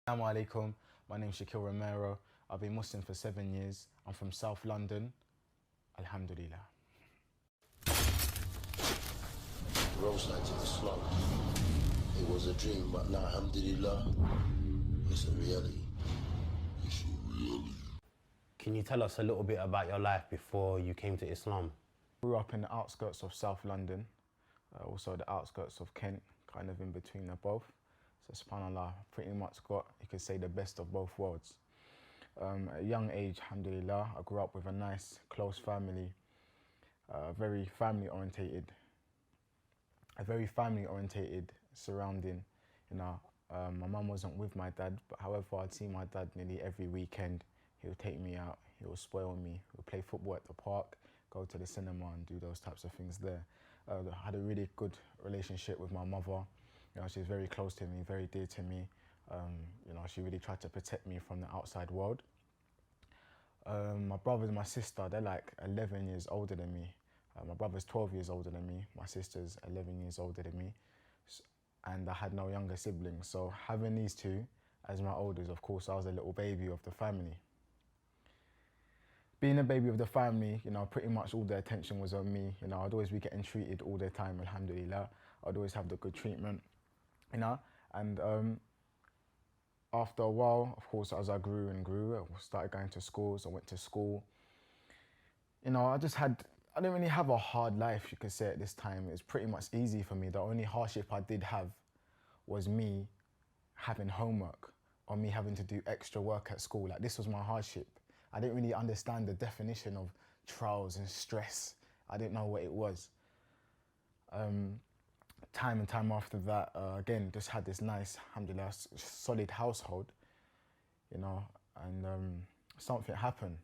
Assalamu alaikum, my name's Shakeel Romero. I've been Muslim for 7 years. I'm from South London. Alhamdulillah. Rose like the slug. It was a dream, but now, alhamdulillah, it's a reality. It's a reality. Can you tell us a little bit about your life before you came to Islam? I grew up in the outskirts of South London, also the outskirts of Kent, kind of in between the both. So subhanAllah, pretty much got, you could say, the best of both worlds. At a young age, alhamdulillah, I grew up with a nice, close family, a very family-orientated surrounding. My mum wasn't with my dad, but however, I'd see my dad nearly every weekend. He would take me out, he would spoil me, we would play football at the park, go to the cinema and do those types of things there. I had a really good relationship with my mother. She was very close to me, very dear to me. She really tried to protect me from the outside world. My brother and my sister, they're like 11 years older than me. My brother's 12 years older than me. My sister's 11 years older than me. And I had no younger siblings. So having these two as my elders, of course, I was a little baby of the family. Being a baby of the family, pretty much all the attention was on me. I'd always be getting treated all the time, alhamdulillah. I'd always have the good treatment, and after a while, of course, as I grew and grew, I started going to schools. I went to school. I didn't really have a hard life, you could say, at this time. It was pretty much easy for me. The only hardship I did have was me having homework or me having to do extra work at school. Like, this was my hardship. I didn't really understand the definition of trials and stress. I didn't know what it was. Time and time after that, again, just had this nice, alhamdulillah, solid household, and something happened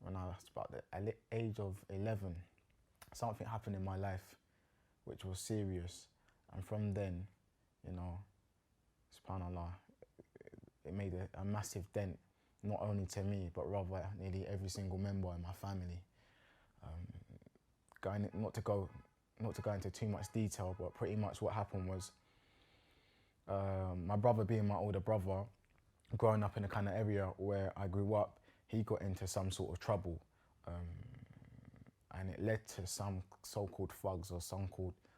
when I was about the age of 11. Something happened in my life which was serious, and from then, subhanallah, it made a massive dent, not only to me, but rather nearly every single member in my family. Not to go into too much detail, but pretty much what happened was, my brother being my older brother, growing up in the kind of area where I grew up, he got into some sort of trouble, and it led to some so-called thugs or some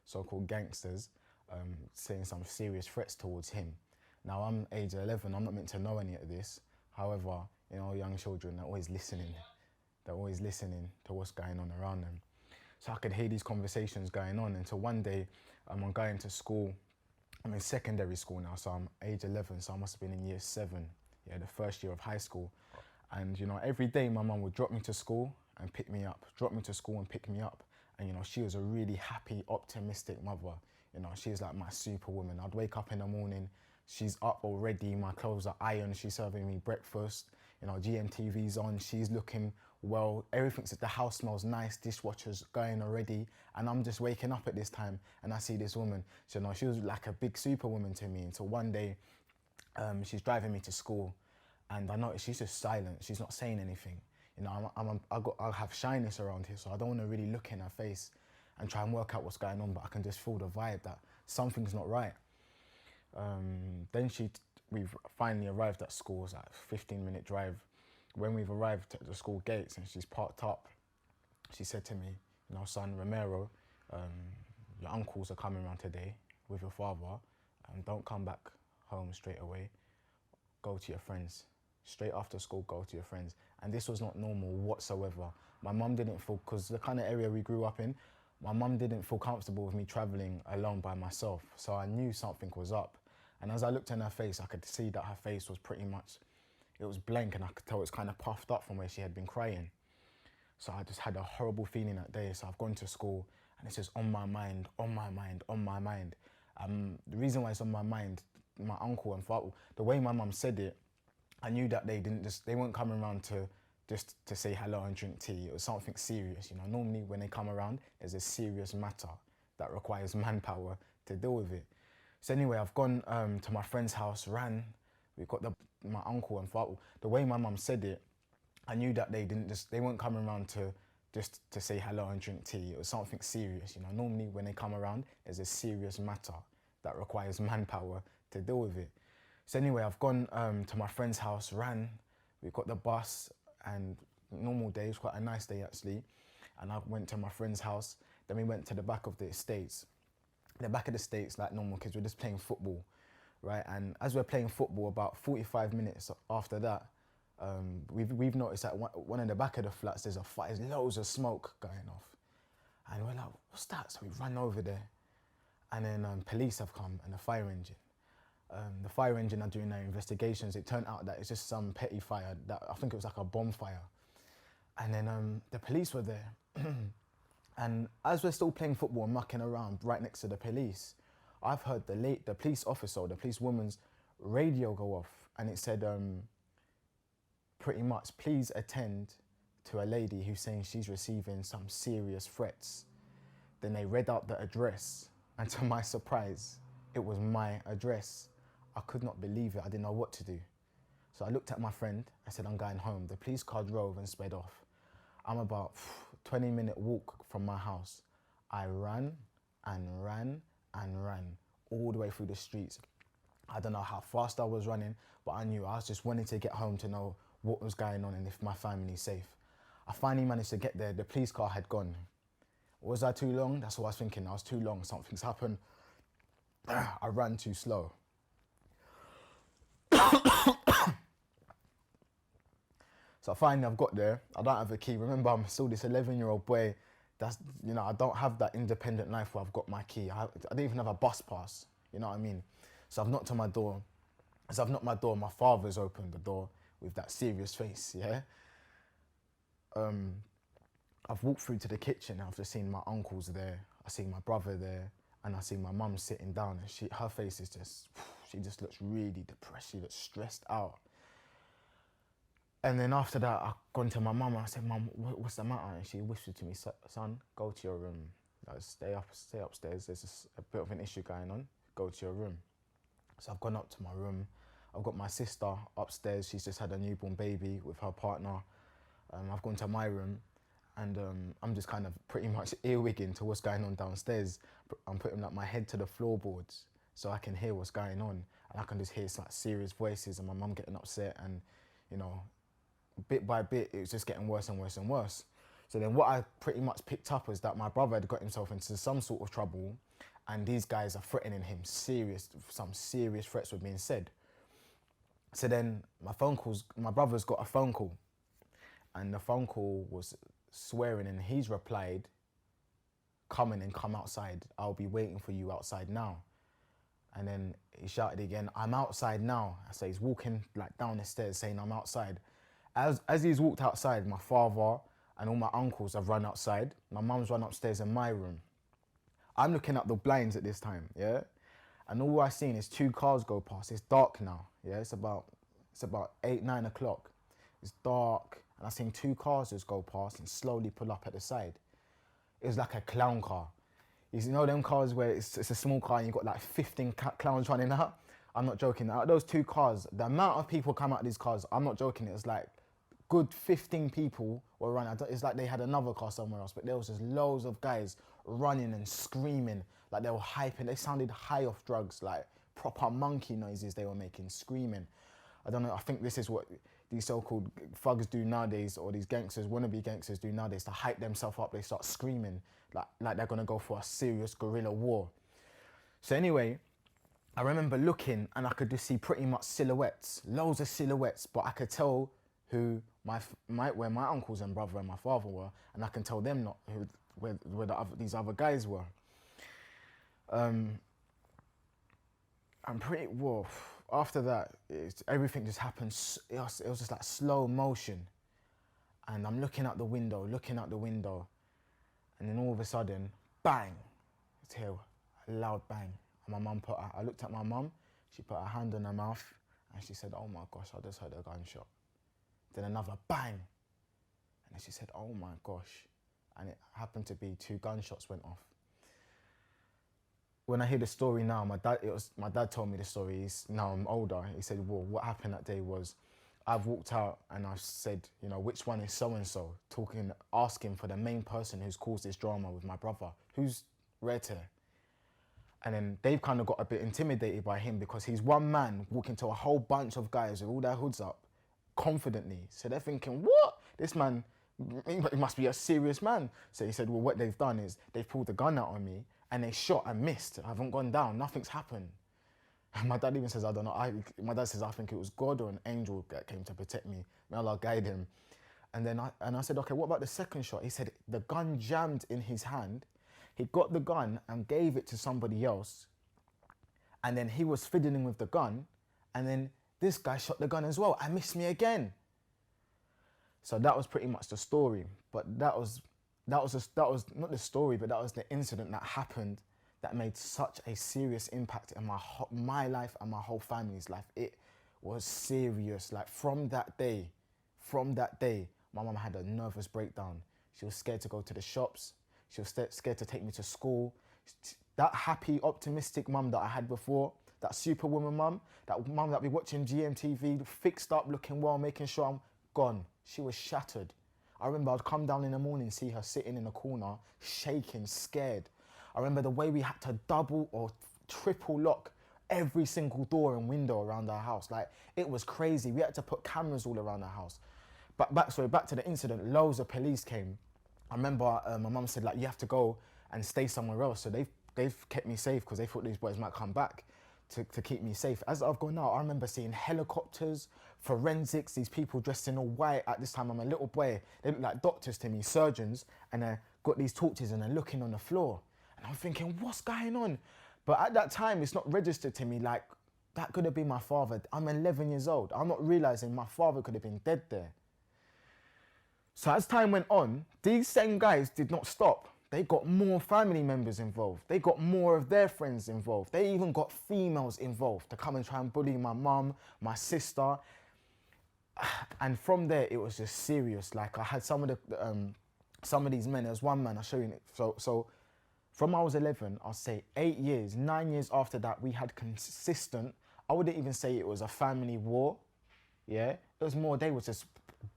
so-called gangsters saying some serious threats towards him. Now, I'm age 11, I'm not meant to know any of this. However, young children are always listening. They're always listening to what's going on around them. So I could hear these conversations going on until one day I'm going to school. I'm in secondary school now, so I'm age 11, so I must have been in year 7, the first year of high school. And every day my mum would drop me to school and pick me up, And she was a really happy, optimistic mother. She's like my superwoman. I'd wake up in the morning, she's up already, my clothes are ironed, she's serving me breakfast, GMTV's on, she's looking well, the house smells nice, dishwasher's going already, and I'm just waking up at this time and I see this woman. So she was like a big superwoman to me until one day she's driving me to school and I noticed she's just silent, she's not saying anything. I have shyness around here, so I don't want to really look in her face and try and work out what's going on, but I can just feel the vibe that something's not right. Then we've finally arrived at school. It's like a 15-minute drive. When we've arrived at the school gates and she's parked up, she said to me, son Romero, your uncles are coming around today with your father, and don't come back home straight away. Go to your friends. Straight after school, go to your friends. And this was not normal whatsoever. My mum didn't feel, because the kind of area we grew up in, my mum didn't feel comfortable with me traveling alone by myself. So I knew something was up. And as I looked in her face, I could see that her face was pretty much, it was blank, and I could tell it was kind of puffed up from where she had been crying. So I just had a horrible feeling that day. So I've gone to school and it's just on my mind, on my mind, on my mind. The reason why it's on my mind, my uncle and father, the way my mum said it, I knew that they weren't coming around just to say hello and drink tea. It was something serious. Normally when they come around, there's a serious matter that requires manpower to deal with it. So anyway, I've gone to my friend's house, ran. We've got my uncle and father. The way my mum said it, I knew that they weren't coming around just to say hello and drink tea. It was something serious. Normally when they come around, there's a serious matter that requires manpower to deal with it. So anyway, I've gone to my friend's house, ran, we got the bus, and normal day, it was quite a nice day actually. And I went to my friend's house, then we went to the back of the estates. The back of the estates, like normal kids, we're just playing football, right? And as we're playing football, about 45 minutes after that, we've noticed that one in the back of the flats, there's loads of smoke going off. And we're like, what's that? So we run over there. And then police have come and the fire engine. The fire engine are doing their investigations. It turned out that it's just some petty fire, that I think it was like a bonfire. And then the police were there. And as we're still playing football and mucking around right next to the police, I've heard the police officer, or the police woman's radio go off, and it said pretty much, please attend to a lady who's saying she's receiving some serious threats. Then they read out the address, and to my surprise, it was my address. I could not believe it. I didn't know what to do. So I looked at my friend, I said, I'm going home. The police car drove and sped off. I'm about 20-minute walk from my house. I ran and ran and ran all the way through the streets. I don't know how fast I was running, but I knew I was just wanting to get home to know what was going on and if my family's safe. I finally managed to get there. The police car had gone. Was I too long? That's what I was thinking. I was too long. Something's happened. I ran too slow. So finally I've got there. I don't have a key. Remember, I'm still this 11-year-old boy. That's, you know, I don't have that independent life where I've got my key. I didn't even have a bus pass. You know what I mean? So I've knocked on my door. As I've knocked my door, my father's opened the door with that serious face, yeah? I've walked through to the kitchen. I've just seen my uncles there. I see my brother there. And I see my mum sitting down, and her face is just, she just looks really depressed. She looks stressed out. And then after that, I've gone to my mum and I said, Mum, what's the matter? And she whispered to me, son, go to your room. Like, stay upstairs. There's a bit of an issue going on. Go to your room. So I've gone up to my room. I've got my sister upstairs. She's just had a newborn baby with her partner. I've gone to my room, and I'm just kind of pretty much earwigging to what's going on downstairs. I'm putting like my head to the floorboards so I can hear what's going on, and I can just hear like serious voices and my mum getting upset, and you know, bit by bit it was just getting worse and worse and worse. So then what I pretty much picked up was that my brother had got himself into some sort of trouble, and these guys are threatening him. Some serious threats were being said. So then my brother's got a phone call, and the phone call was swearing, and he's replied, come in and come outside. I'll be waiting for you outside now. And then he shouted again, I'm outside now. So he's walking like down the stairs saying, I'm outside. As he's walked outside, my father and all my uncles have run outside. My mum's run upstairs in my room. I'm looking up the blinds at this time, yeah? And all I've seen is 2 cars go past. It's dark now, yeah? It's about 8, 9 o'clock. It's dark, and I've seen 2 cars just go past and slowly pull up at the side. It was like a clown car. You know them cars where it's a small car and you've got like 15 clowns running out? I'm not joking. Out of those 2 cars, the amount of people come out of these cars, I'm not joking, it was like good 15 people were running. It's like they had another car somewhere else, but there was just loads of guys running and screaming, like they were hyping. They sounded high off drugs, like proper monkey noises they were making, screaming. I don't know, I think this is what these so-called thugs do nowadays, or these gangsters, wannabe gangsters do nowadays, to hype themselves up. They start screaming like they're gonna go for a serious guerrilla war. So anyway, I remember looking and I could just see pretty much silhouettes, loads of silhouettes, but I could tell who where my uncles and brother and my father were, and I can tell them not where these other guys were. I'm pretty, well, after that, everything just happened, it was just like slow motion. And I'm looking out the window, and then all of a sudden, bang, it's here, a loud bang. And my mum I looked at my mum, she put her hand on her mouth, and she said, oh my gosh, I just heard a gunshot. Then another bang, and then she said, oh my gosh. And it happened to be 2 gunshots went off. When I hear the story now, my dad told me the story. Now I'm older. He said, well, what happened that day was, I've walked out and I've said, you know, which one is so-and-so? Asking for the main person who's caused this drama with my brother, who's Red Hair. And then they've kind of got a bit intimidated by him because he's one man walking to a whole bunch of guys with all their hoods up confidently. So they're thinking, what? This man, he must be a serious man. So he said, well, what they've done is they've pulled the gun out on me and they shot and missed. I haven't gone down, nothing's happened. And my dad even says, I don't know, my dad says, I think it was God or an angel that came to protect me. May Allah guide him. And then I said, okay, what about the second shot? He said, the gun jammed in his hand. He got the gun and gave it to somebody else. And then he was fiddling with the gun. And then this guy shot the gun as well and missed me again. So that was pretty much the story. But that was not the story, but that was the incident that happened that made such a serious impact in my life and my whole family's life. It was serious. Like from that day, my mum had a nervous breakdown. She was scared to go to the shops. She was scared to take me to school. That happy, optimistic mum that I had before, that superwoman mum that be watching GMTV, fixed up, looking well, making sure I'm gone. She was shattered. I remember I'd come down in the morning, see her sitting in a corner, shaking, scared. I remember the way we had to double or triple lock every single door and window around our house. Like, it was crazy. We had to put cameras all around the house. But back to the incident, loads of police came. I remember my mum said, like, you have to go and stay somewhere else. So they've kept me safe because they thought these boys might come back to keep me safe. As I've gone out, I remember seeing helicopters, forensics, these people dressed in all white. At this time, I'm a little boy. They look like doctors to me, surgeons, and they've got these torches and they're looking on the floor. And I'm thinking, what's going on? But at that time, it's not registered to me like, that could have been my father. I'm 11 years old. I'm not realizing my father could have been dead there. So as time went on, these same guys did not stop. They got more family members involved. They got more of their friends involved. They even got females involved to come and try and bully my mum, my sister. And from there, it was just serious. Like, I had some of these men. There was one man, I'll show you. So from I was 11, I'll say 9 years after that, we had consistent, I wouldn't even say it was a family war. Yeah, it was more, they were just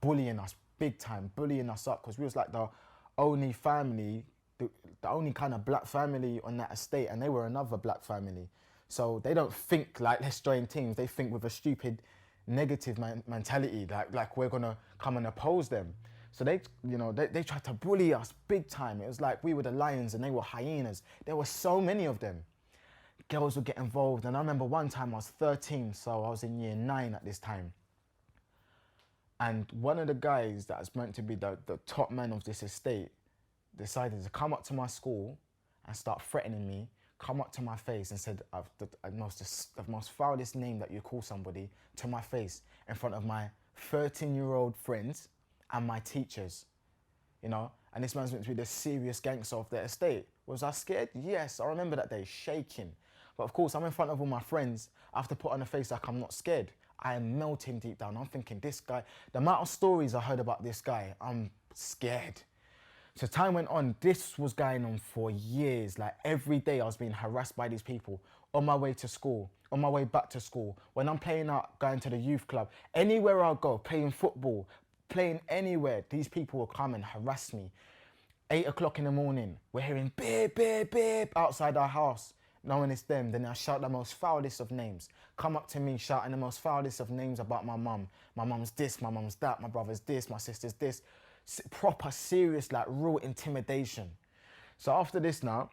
bullying us big time, bullying us up, because we was like the only family, the only kind of black family on that estate, and they were another black family. So they don't think like, let's join teams. They think with a stupid negative mentality, like we're gonna come and oppose them. So they tried to bully us big time. It was like we were the lions and they were hyenas. There were so many of them. Girls would get involved. And I remember one time I was 13, so I was in year 9 at this time. And one of the guys that was meant to be the top man of this estate decided to come up to my school and start threatening me, come up to my face and said the most foulest name that you call somebody to my face in front of my 13-year-old friends and my teachers, you know? And this man's meant to be the serious gangster of the estate. Was I scared? Yes, I remember that day, shaking. But of course, I'm in front of all my friends. I have to put on a face like I'm not scared. I am melting deep down. I'm thinking, this guy, the amount of stories I heard about this guy, I'm scared. So time went on, this was going on for years. Like every day I was being harassed by these people on my way to school, on my way back to school, when I'm playing out, going to the youth club, anywhere I go, playing football, playing anywhere, these people will come and harass me. 8 o'clock in the morning, we're hearing beep, beep, beep outside our house. Knowing it's them, then I shout the most foulest of names. Come up to me shouting the most foulest of names about my mum. My mum's this, my mum's that, my brother's this, my sister's this. Proper, serious, like real intimidation. So after this now,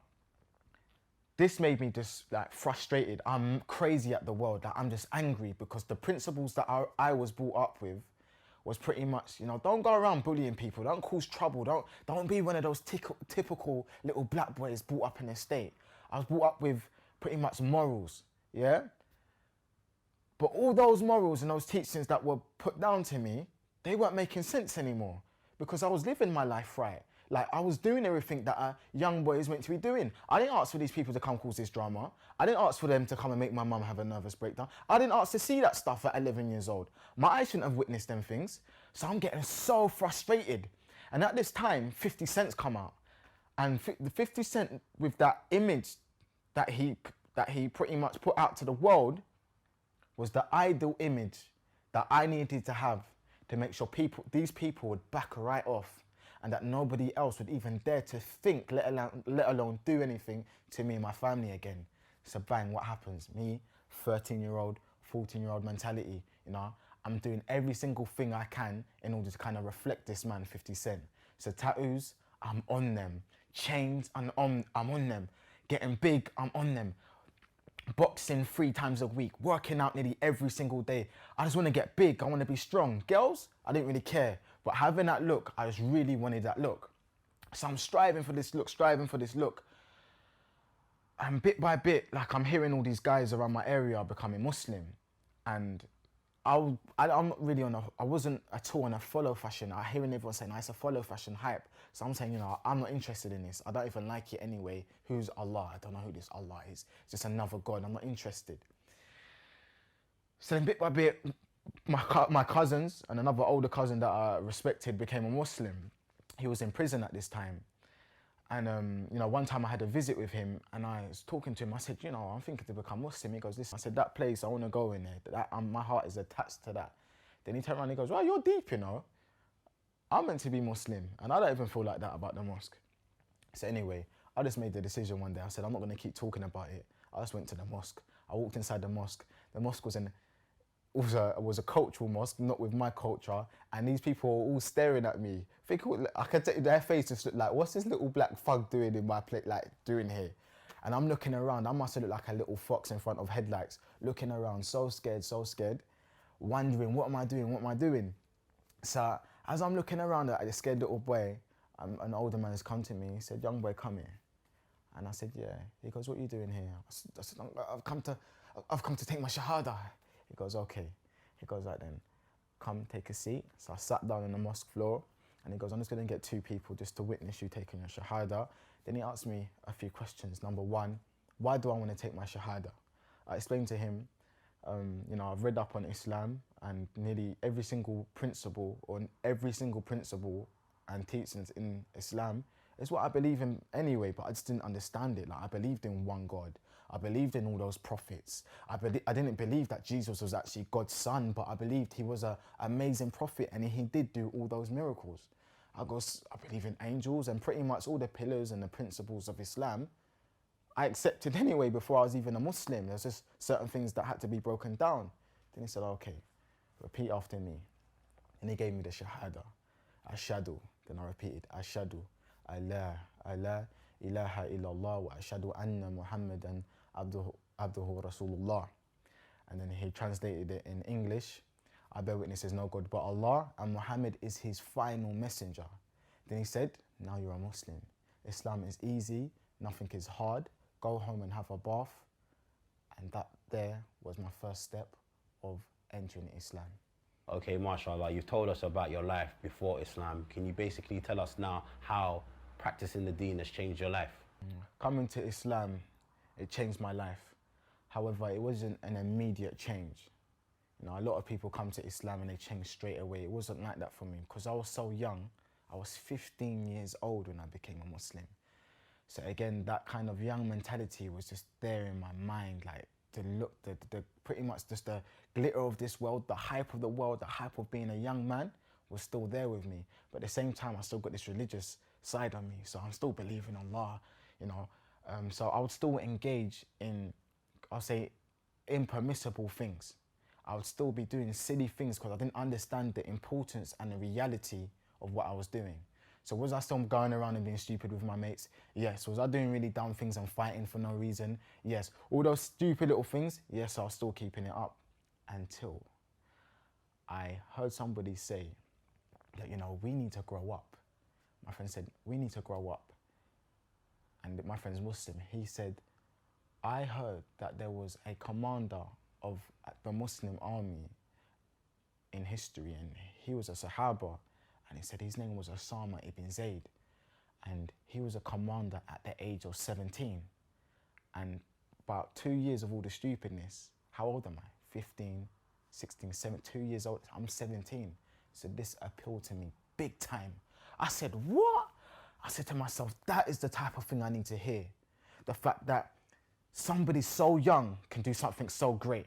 this made me just like frustrated. I'm crazy at the world. Like, I'm just angry because the principles that I was brought up with was pretty much, you know, don't go around bullying people. Don't cause trouble. Don't be one of those typical little black boys brought up in the state. I was brought up with pretty much morals, yeah? But all those morals and those teachings that were put down to me, they weren't making sense anymore because I was living my life right. Like, I was doing everything that a young boy is meant to be doing. I didn't ask for these people to come cause this drama. I didn't ask for them to come and make my mum have a nervous breakdown. I didn't ask to see that stuff at 11 years old. My eyes shouldn't have witnessed them things. So I'm getting so frustrated. And at this time, 50 Cent's come out. And the 50 Cent, with that image that he pretty much put out to the world, was the ideal image that I needed to have to make sure these people would back right off and that nobody else would even dare to think, let alone do anything to me and my family again. So bang, what happens? Me, 13-year-old, 14-year-old mentality, you know, I'm doing every single thing I can in order to kind of reflect this man, 50 Cent. So tattoos, I'm on them. Chains, I'm on them. Getting big, I'm on them. Boxing 3 times a week, working out nearly every single day. I just want to get big, I want to be strong. Girls, I didn't really care. But having that look, I just really wanted that look. So I'm striving for this look. And bit by bit, like I'm hearing all these guys around my area becoming Muslim. And I'm not really I wasn't at all on a follow fashion. I'm hearing everyone saying, it's a follow fashion hype. So I'm saying, you know, I'm not interested in this. I don't even like it anyway. Who's Allah? I don't know who this Allah is. It's just another God. I'm not interested. So then bit by bit, my cousins and another older cousin that I respected became a Muslim. He was in prison at this time. And, you know, one time I had a visit with him and I was talking to him. I said, you know, I'm thinking to become Muslim. He goes, listen, I said, that place, I want to go in there. My heart is attached to that. Then he turned around and he goes, well, you're deep, you know. I'm meant to be Muslim and I don't even feel like that about the mosque. So anyway, I just made the decision one day. I said, I'm not going to keep talking about it. I just went to the mosque. I walked inside the mosque. The mosque was was a cultural mosque, not with my culture, and these people were all staring at me. I could tell you, their faces looked like, what's this little black thug doing in my plate, like doing here? And I'm looking around, I must have looked like a little fox in front of headlights, looking around, so scared, wondering, what am I doing? So as I'm looking around at the scared little boy, an older man has come to me, he said, young boy, come here. And I said, yeah. He goes, what are you doing here? I said, I've come to take my Shahada. He goes, okay. He goes, right then, come take a seat. So I sat down on the mosque floor and he goes, I'm just gonna get 2 people just to witness you taking your Shahada. Then he asked me a few questions. Number 1, why do I wanna take my Shahada? I explained to him, you know, I've read up on Islam and nearly every single principle and teachings in Islam is what I believe in anyway, but I just didn't understand it. Like, I believed in one God. I believed in all those prophets. I didn't believe that Jesus was actually God's son, but I believed he was an amazing prophet and he did do all those miracles. I believe in angels and pretty much all the pillars and the principles of Islam I accepted anyway before I was even a Muslim. There's just certain things that had to be broken down. Then he said, okay, repeat after me. And he gave me the Shahada. Ashadu. Then I repeated, Ashadu. Allah ilaha illallah wa ashadu anna Muhammadan abduhu Rasulullah. And then he translated it in English. I bear witness there's no God but Allah and Muhammad is his final messenger. Then he said, now you're a Muslim. Islam is easy, nothing is hard. Go home and have a bath. And that there was my first step of entering Islam. Okay, mashallah, you've told us about your life before Islam. Can you basically tell us now how practicing the deen has changed your life? Coming to Islam, it changed my life. However, it wasn't an immediate change. You know, a lot of people come to Islam and they change straight away. It wasn't like that for me because I was so young. I was 15 years old when I became a Muslim. So again, that kind of young mentality was just there in my mind, like the pretty much just the glitter of this world, the hype of the world, the hype of being a young man was still there with me. But at the same time, I still got this religious side on me. So I'm still believing in Allah, you know. So I would still engage in, I'll say, impermissible things. I would still be doing silly things because I didn't understand the importance and the reality of what I was doing. So was I still going around and being stupid with my mates? Yes. Was I doing really dumb things and fighting for no reason? Yes. All those stupid little things? Yes, I was still keeping it up until I heard somebody say that, you know, we need to grow up. My friend said, we need to grow up. And my friend's Muslim. He said, I heard that there was a commander of the Muslim army in history and he was a Sahaba. And he said his name was Osama ibn Zayd. And he was a commander at the age of 17. And about 2 years of all the stupidness, how old am I? 15, 16, 17, 2 years old, I'm 17. So this appealed to me big time. I said, what? I said to myself, that is the type of thing I need to hear. The fact that somebody so young can do something so great.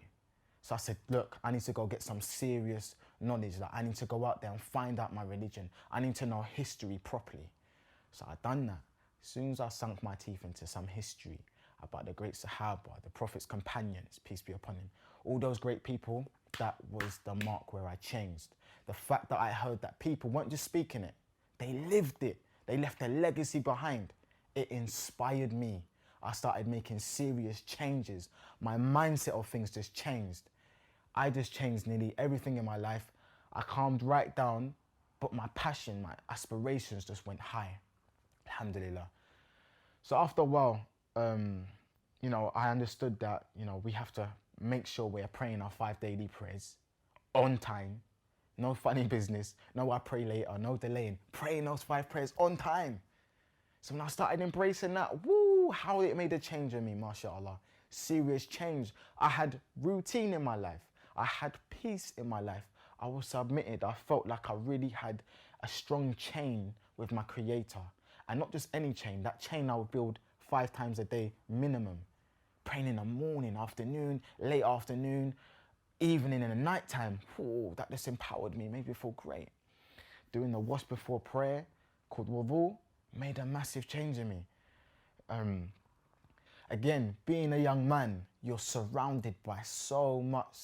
So I said, look, I need to go get some serious knowledge. Like, I need to go out there and find out my religion. I need to know history properly. So I done that. As soon as I sunk my teeth into some history, about the great Sahaba, the Prophet's companions, peace be upon him. All those great people, that was the mark where I changed. The fact that I heard that people weren't just speaking it, they lived it. They left a legacy behind. It inspired me. I started making serious changes. My mindset of things just changed. I just changed nearly everything in my life. I calmed right down, but my passion, my aspirations just went high. Alhamdulillah. So after a while, you know, I understood that, you know, we have to make sure we're praying our 5 daily prayers on time. No funny business. No, I pray later. No delaying. Praying those 5 prayers on time. So when I started embracing that, woo, how it made a change in me, mashallah. Serious change. I had routine in my life. I had peace in my life. I was submitted. I felt like I really had a strong chain with my creator. And not just any chain. That chain I would build 5 times a day minimum. Praying in the morning, afternoon, late afternoon, evening and the night time. Ooh, that just empowered me, made me feel great. Doing the wash before prayer, called wudu, made a massive change in me. Again, being a young man, you're surrounded by so much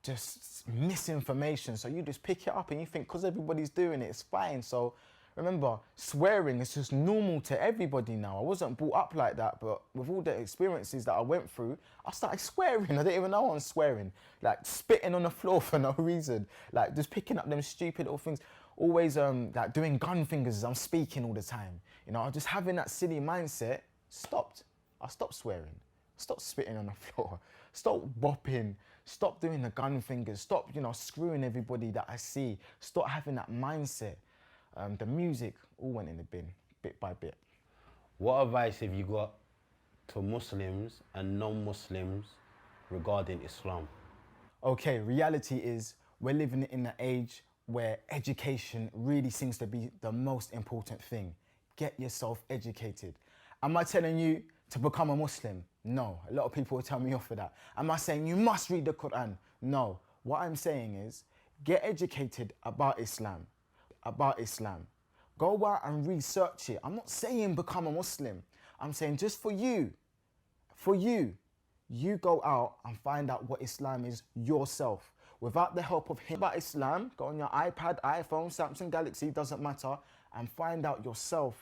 just misinformation. So you just pick it up and you think, because everybody's doing it, it's fine. So remember, swearing is just normal to everybody now. I wasn't brought up like that, but with all the experiences that I went through, I started swearing. I didn't even know I'm swearing. Like spitting on the floor for no reason. Like just picking up them stupid little things. Always like doing gun fingers as I'm speaking all the time. You know, just having that silly mindset stopped. I stopped swearing. Stop spitting on the floor. Stop bopping. Stop doing the gun fingers. Stop, you know, screwing everybody that I see. Stop having that mindset. The music all went in the bin, bit by bit. What advice have you got to Muslims and non-Muslims regarding Islam? Okay, reality is we're living in an age where education really seems to be the most important thing. Get yourself educated. Am I telling you to become a Muslim? No. A lot of people will tell me off for that. Am I saying you must read the Quran? No. What I'm saying is get educated about Islam. Go out and research it. I'm not saying become a Muslim. I'm saying just for you, you go out and find out what Islam is yourself. Without the help of him about Islam, go on your iPad, iPhone, Samsung Galaxy, doesn't matter, and find out yourself